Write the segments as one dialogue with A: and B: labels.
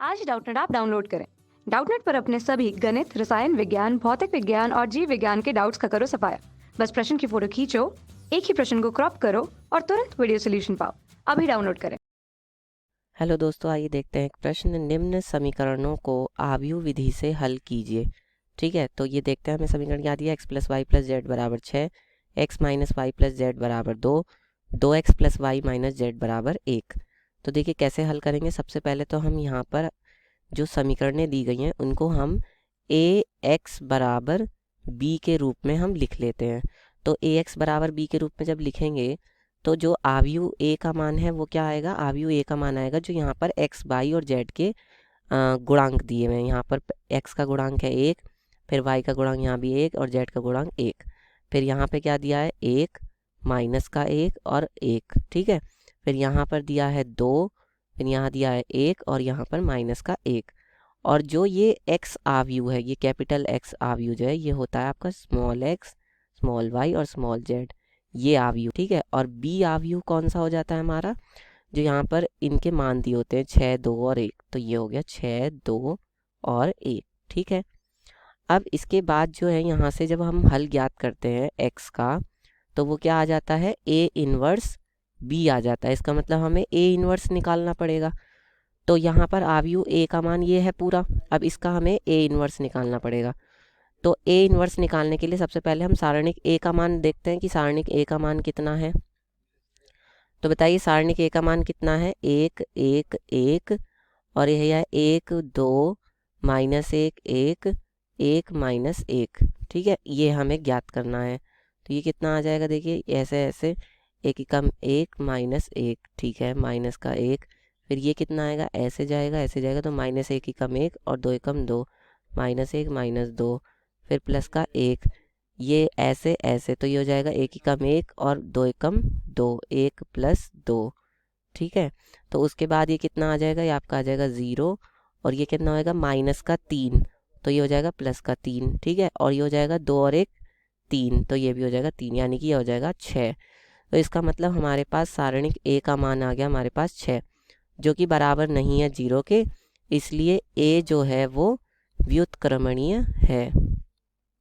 A: आज Doubtnut app download करें। Doubtnut पर अपने सभी गणित, रसायन विज्ञान, भौतिक विज्ञान और जीव विज्ञान के डाउट्स का करो सफाया। बस प्रश्न की फोटो खींचो, एक ही प्रश्न को क्रॉप करो और तुरंत वीडियो सोल्यूशन पाओ। अभी डाउनलोड करें।
B: हेलो दोस्तों, आइए देखते हैं एक प्रश्न। निम्न समीकरणों को आव्यूह विधि से हल कीजिए। ठीक है, तो ये देखते हैं। हमें समीकरण क्या दिया? x plus y plus z बराबर 6, x minus y plus z बराबर 2, 2x plus Y minus Z बराबर 1। तो देखिए कैसे हल करेंगे। सबसे पहले तो हम यहाँ पर जो समीकरणें दी गई हैं उनको हम ax बराबर b के रूप में हम लिख लेते हैं। तो ax बराबर b के रूप में जब लिखेंगे तो जो आव्यूह a का मान है वो क्या आएगा? आव्यूह a का मान आएगा जो यहाँ पर x, y और z के गुणांक दिए हुए हैं। यहाँ पर x का गुणांक है 1, फिर y का गुणांक यहाँ भी 1 और z का गुणांक 1। फिर यहाँ पे क्या दिया है? 1 माइनस का 1 और 1। ठीक है, फिर यहाँ पर दिया है 2, फिर यहाँ दिया है 1 और यहाँ पर माइनस का 1। और जो ये x आव्यूह है, ये कैपिटल X आव्यूह जो है ये होता है आपका स्मॉल x, स्मॉल y और स्मॉल z, ये आव्यूह। ठीक है, और b आव्यूह कौन सा हो जाता है हमारा? जो यहाँ पर इनके मान दिए होते हैं 6, 2 और 1। तो ये हो गया 6, 2 और 1। ठीक है, अब इसके बाद जो है यहाँ से जब हम हल ज्ञात करते हैं x का तो वो क्या आ जाता है? a इनवर्स b आ जाता है। इसका मतलब हमें a इनवर्स निकालना पड़ेगा। तो यहाँ पर आव्यूह a का मान ये है पूरा। अब इसका हमें a इनवर्स निकालना पड़ेगा। तो a इनवर्स निकालने के लिए सबसे पहले हम सारणिक a का मान देखते हैं कि सारणिक a का मान कितना है। तो बताइए सारणिक a का मान कितना है? 1, 1, 1 और यह है 1, 2, माइनस 1, 1, 1 माइनस 1। ठीक है, ये हमें ज्ञात करना है। तो ये कितना आ जाएगा? देखिए ऐसे ऐसे, 1 एकम 1 माइनस 1। ठीक है, माइनस का 1। फिर ये कितना आएगा? ऐसे जाएगा ऐसे जाएगा, तो माइनस 1 एकम 1 और 2 एकम 2, माइनस 1 माइनस 2, फिर प्लस का 1। ये ऐसे ऐसे, तो ये हो जाएगा 1 एकम 1 और 2 एकम 2, 1 प्लस 2। ठीक है, तो उसके बाद ये कितना आ जाएगा? ये आपका आ जाएगा 0 और ये कितना होएगा? माइनस का 3, तो ये हो जाएगा प्लस का 3। ठीक है, और ये हो जाएगा 2 और 1 3, तो ये भी हो जाएगा 3, यानी कि ये हो जाएगा 6। तो इसका मतलब हमारे पास सारणिक a का मान आ गया हमारे पास 6, जो कि बराबर नहीं है 0 के। इसलिए a जो है वो व्युत्क्रमणीय है।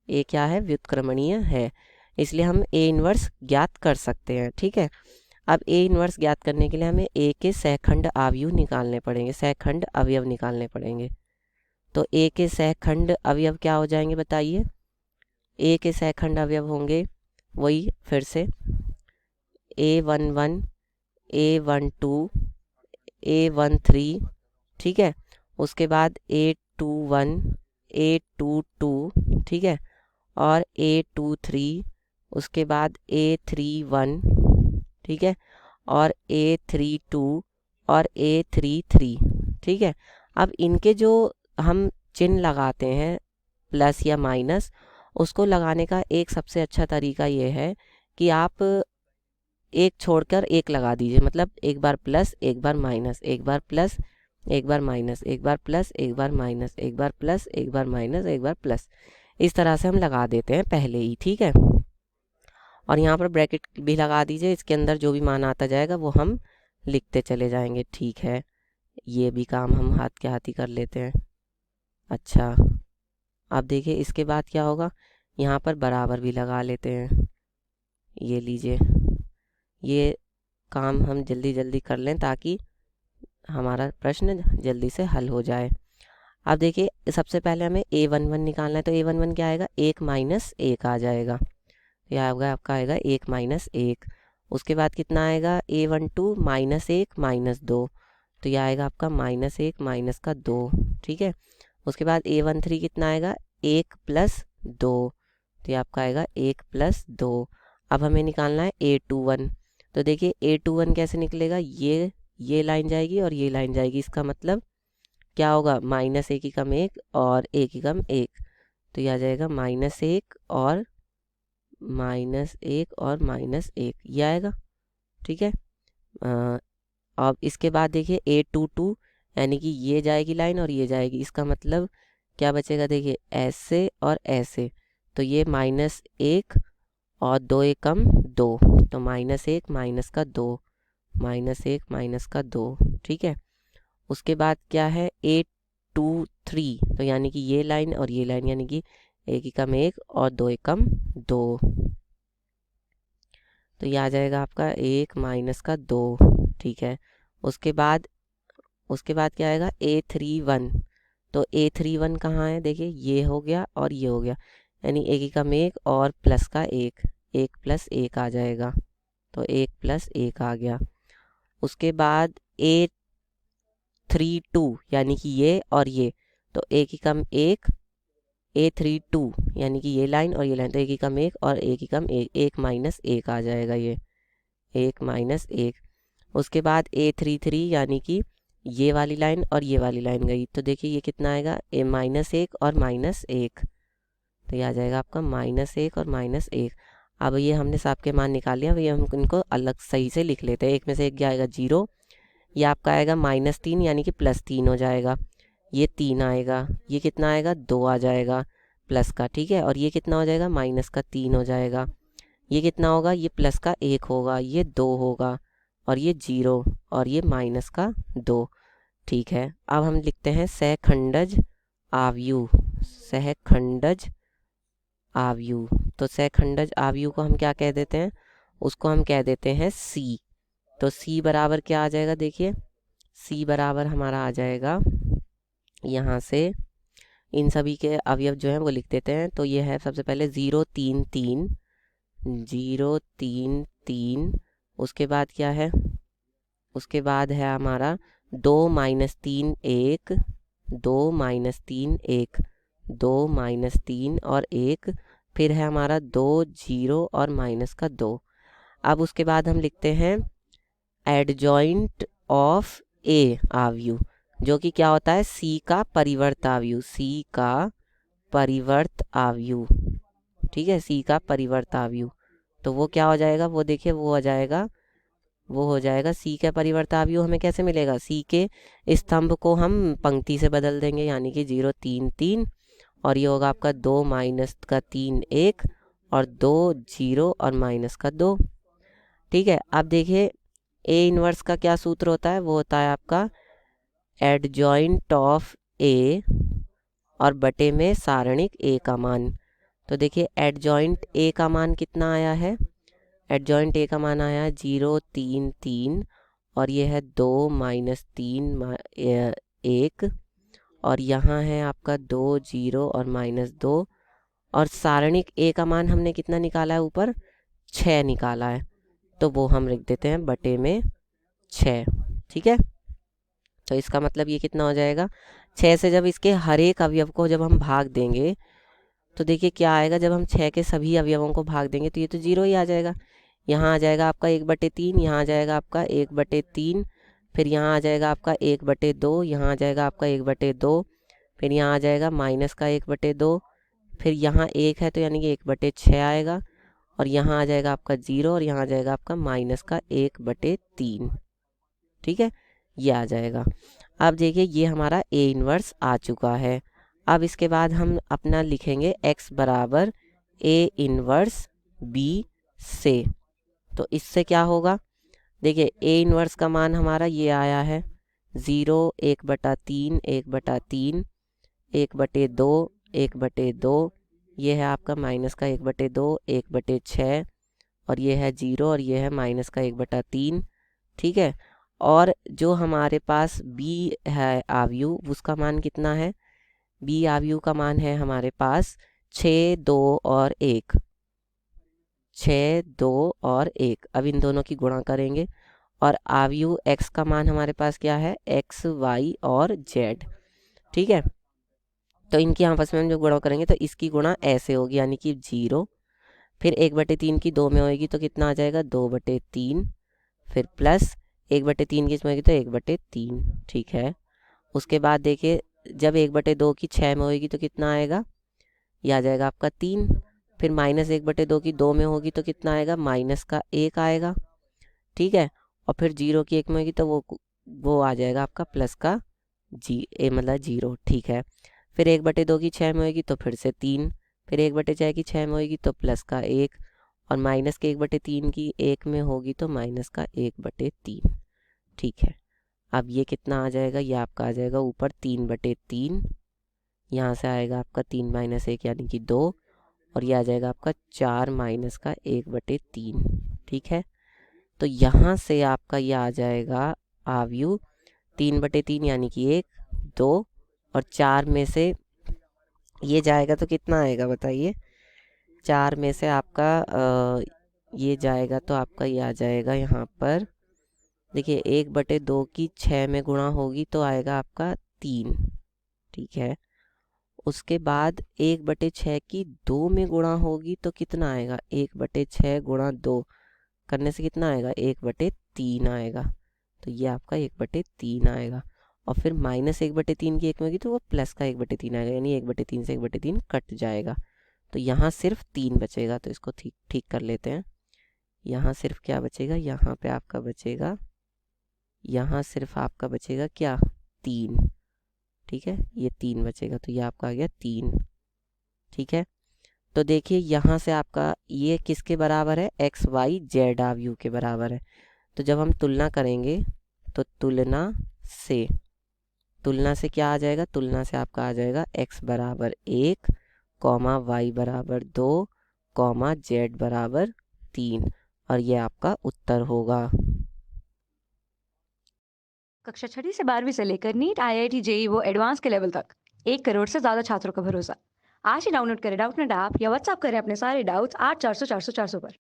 B: a क्या है? व्युत्क्रमणीय है। इसलिए हम a इनवर्स ज्ञात कर सकते हैं। ठीक है, अब a इनवर्स ज्ञात करने के लिए हमें a के सहखंड आव्यूह निकालने पड़ेंगे, सहखंड अवयव निकालने पड़ेंगे। तो a के सहखंड अवयव क्या हो जाएंगे बताइए? a के सहखंड अवयव होंगे वही फिर से a11, a12, a13। ठीक है, उसके बाद a21, a22। ठीक है, और a23, उसके बाद a31। ठीक है, और a32 और a33। ठीक है, अब इनके जो हम चिन्ह लगाते हैं प्लस या माइनस, उसको लगाने का एक सबसे अच्छा तरीका ये है कि आप एक छोड़कर एक लगा दीजिए। मतलब एक बार प्लस, एक बार माइनस, एक बार प्लस, एक बार माइनस, एक बार प्लस, एक बार माइनस, एक बार प्लस, एक बार माइनस, एक बार प्लस। इस तरह से हम लगा देते हैं पहले ही। ठीक है, और यहाँ पर ब्रैकेट भी लगा दीजिए। इसके अंदर जो भी मान आता जाएगा वो हम लिखते चले जाएंगे। ठीक है, ये भी काम हम हाथ के हाथ ही कर लेते हैं। अच्छा, अब देखिए इसके बाद क्या होगा? यहाँ पर बराबर भी लगा लेते हैं। ये लीजिए, ये काम हम जल्दी जल्दी कर लें ताकि हमारा प्रश्न जल्दी से हल हो जाए। अब देखिए सबसे पहले हमें a11 निकालना है। तो a11 क्या आएगा? 1 माइनस 1 आ जाएगा। यह होगा आपका आएगा 1 माइनस 1। उसके बाद कितना आएगा? a12 माइनस 1 माइनस 2, तो यह आएगा आपका माइनस 1 माइनस का 2। ठीक है, उसके बाद a13 कितना आएगा? 1 प्लस 2, तो ये आपका आएगा 1 प्लस 2। अब हमें निकालना है a21। तो देखिए a21 कैसे निकलेगा? ये लाइन जाएगी और ये लाइन जाएगी। इसका मतलब क्या होगा? माइनस 1 एकम 1 और 1 एकम 1, तो यह आ जाएगा माइनस 1 और माइनस 1 और माइनस 1, ये आएगा। ठीक है, अब इसके बाद देखिए a22, यानी कि ये जाएगी लाइन और ये जाएगी। इसका मतलब क्या बचेगा? देखिए ऐसे और ऐसे, तो ये माइनस 1 और 2 एकम 2, तो -1 माइनस का 2, -1 माइनस का 2। ठीक है, उसके बाद क्या है 8 2 3, तो यानी कि ये लाइन और ये लाइन, यानी कि 1 एकम 1 और 2 एकम 2, तो ये आ जाएगा आपका 1 माइनस का 2। ठीक है, उसके बाद क्या आएगा A31, तो A31 कहाँ है, देखिए ये हो गया और ये हो गया, यानी 1 एकम 1 और प्लस का 1, 1 प्लस 1 आ जाएगा, तो 1 प्लस 1 आ गया। उसके बाद A32 यानी कि ये और ये, तो 1 एकम 1, A32 यानी कि ये लाइन और ये लाइन, तो 1 एकम 1 और 1 एकम 1, 1 माइनस 1 आ जाएगा, ये 1 माइनस 1। उसके बाद A33 यानी कि ये वाली लाइन और ये वाली लाइन गई, तो देखिए ये कितना आएगा, ए माइनस 1 और माइनस 1, तो ये आ जाएगा आपका माइनस 1 और माइनस 1। अब ये हमने सब के मान निकाल लिया, अब ये हम इनको अलग सही से लिख लेते हैं। एक में से एक क्या आएगा 0, ये आपका आएगा -3 यानी कि +3 हो जाएगा, ये 3 आएगा, ये कितना आएगा 2 आ जाएगा प्लस का, ठीक है, और ये कितना हो जाएगा माइनस का 3 हो जाएगा, ये कितना होगा, ये प्लस का 1 होगा, ये 2 होगा, और ये 0 और ये माइनस का 2। ठीक है, अब हम लिखते हैं सहखंडज आव्यूह, सहखंडज आव्यूह। तो सहखंडज आव्यूह को हम क्या कह देते हैं, उसको हम कह देते हैं C। तो C बराबर क्या आ जाएगा, देखिए C बराबर हमारा आ जाएगा, यहाँ से इन सभी के अवयव जो हैं वो लिख देते हैं। तो ये है सबसे पहले 0 3 3, 0 3 3, उसके बाद क्या है, उसके बाद है हमारा 2 -3 1, 2 -3 1, 2 -3 और 1, फिर है हमारा 2 0 और माइनस का 2। अब उसके बाद हम लिखते हैं एडजॉइंट ऑफ ए आव्यूह, जो कि क्या होता है C का परिवर्त आव्यूह, C का परिवर्त आव्यूह, ठीक है, C का परिवर्त आव्यूह। तो वो क्या हो जाएगा, वो देखिए वो हो जाएगा, वो हो जाएगा C का परिवर्त आव्यूह हमें कैसे मिलेगा, C के स्तंभ को हम पंक्ति से बदल देंगे, यानी कि 0 3 3, और ये होगा आपका 2 माइनस का 3 1 और 2 0 और माइनस का 2। ठीक है, अब देखिए ए इनवर्स का क्या सूत्र होता है, वो होता है आपका एडजॉइंट ऑफ ए और बटे में सारणिक ए का मान। तो देखिए एडजॉइंट ए का मान कितना आया है, एडजॉइंट ए का मान आया है 0 3 3, और ये है 2 -3 1, और यहाँ है आपका 2 0 और -2, और सारणिक ए का मान हमने कितना निकाला है, ऊपर 6 निकाला है, तो वो हम लिख देते हैं बटे में 6। ठीक है, तो इसका मतलब ये कितना हो जाएगा, 6 से जब इसके हर एक अवयव को जब हम भाग देंगे, तो देखिए क्या आएगा, जब हम 6 के सभी अवयवों को भाग देंगे तो ये तो 0 ही आ जाएगा। यहाँ आ जाएगा आपका 1/3, यहाँ आ जाएगा आपका 1/3, फिर यहाँ आ जाएगा आपका 1/2, यहाँ आ जाएगा आपका 1/2, फिर यहाँ आ जाएगा माइनस का 1/2, फिर यहाँ 1 है तो यानी कि 1/6 आएगा, और यहाँ आ जाएगा आपका 0, और यहाँ आ जाएगा आपका माइनस का 1/3। ठीक है, ये आ जाएगा। अब देखिए ये हमारा ए इनवर्स आ चुका है। अब इसके बाद हम अपना लिखेंगे x बराबर ए इनवर्स बी से। तो इससे क्या होगा, देखिए ए इनवर्स का मान हमारा ये आया है 0 1/3 1/3, 1/2 1/2, ये है आपका माइनस का 1/2 1/6, और ये है 0 और ये है माइनस का 1/3। ठीक है, और जो हमारे पास बी है आव्यूह, उसका मान कितना है, बी आव्यूह का मान है हमारे पास 6 2 और 1, 6 2 और 1। अब इन दोनों की गुणा करेंगे, और आव्यूह x का मान हमारे पास क्या है, x y और z। ठीक है, तो इनकी आपस में हम जो गुणा करेंगे तो इसकी गुणा ऐसे होगी, यानी कि 0, फिर 1/3 की 2 में होएगी तो कितना आ जाएगा 2/3, फिर प्लस 1/3 की इसमें होगी तो 1/3। ठीक है, उसके बाद देखिए जब 1/2 की 6 में होगी तो कितना आएगा, यह आ जाएगा आपका 3, फिर माइनस 1/2 की 2 में होगी तो कितना आएगा, माइनस का 1 आएगा। ठीक है, और फिर 0 की 1 में होगी तो वो आ जाएगा आपका प्लस का मतलब 0। ठीक है, फिर 1/2 की 6 में होगी तो फिर से 3, फिर 1/6 की 6 में होगी तो प्लस का 1, और माइनस के 1/3 की 1 में होगी तो माइनस का 1/3। ठीक है, अब ये कितना आ जाएगा, ये आपका आ जाएगा ऊपर 3/3, यहाँ से आएगा आपका 3 - 1 यानी कि 2, और ये आ जाएगा आपका 4 माइनस का 1/3। ठीक है, तो यहाँ से आपका ये आ जाएगा आव्यूह 3/3 यानी कि 1, 2 और 4 में से ये जाएगा तो कितना आएगा बताइए। 4 में से आपका ये जाएगा तो आपका ये आ जाएगा यहाँ पर, देखिए 1/2 की 6 में गुणा होगी तो आएगा आपका 3। ठीक है, उसके बाद 1/6 की 2 में गुणा होगी तो कितना आएगा, 1/6 गुणा 2 करने से कितना आएगा, 1/3 आएगा। तो ये आपका 1/3 आएगा। और फिर -1/3 की 1 में होगी तो वो प्लस का 1/3 आएगा, यानी 1/3 से 1/3 कट जाएगा। तो यहाँ सिर्फ 3 बचेगा, तो इसको ठीक ठीक कर लेते हैं। यहाँ सिर्फ क्या बचेगा, यहाँ पे आपका बचेगा, यहाँ सिर्फ आपका बचेगा क्या, 3। ठीक है, ये 3 बचेगा, तो ये आपका आ गया 3। ठीक है, तो देखिए यहाँ से आपका ये किसके बराबर है, एक्स वाई जेड आव्यूह के बराबर है। तो जब हम तुलना करेंगे तो तुलना से क्या आ जाएगा, तुलना से आपका आ जाएगा x बराबर 1, y बराबर 2, z बराबर 3, और ये आपका उत्तर होगा।
A: कक्षा 6वीं से 12वीं से लेकर नीट, IIT, जेईई वो एडवांस के लेवल तक 1 करोड़ से ज्यादा छात्रों का भरोसा। आज ही डाउनलोड करें डाउटनेट ऐप या व्हाट्सएप करें अपने सारे डाउट्स 8400 400 400 पर।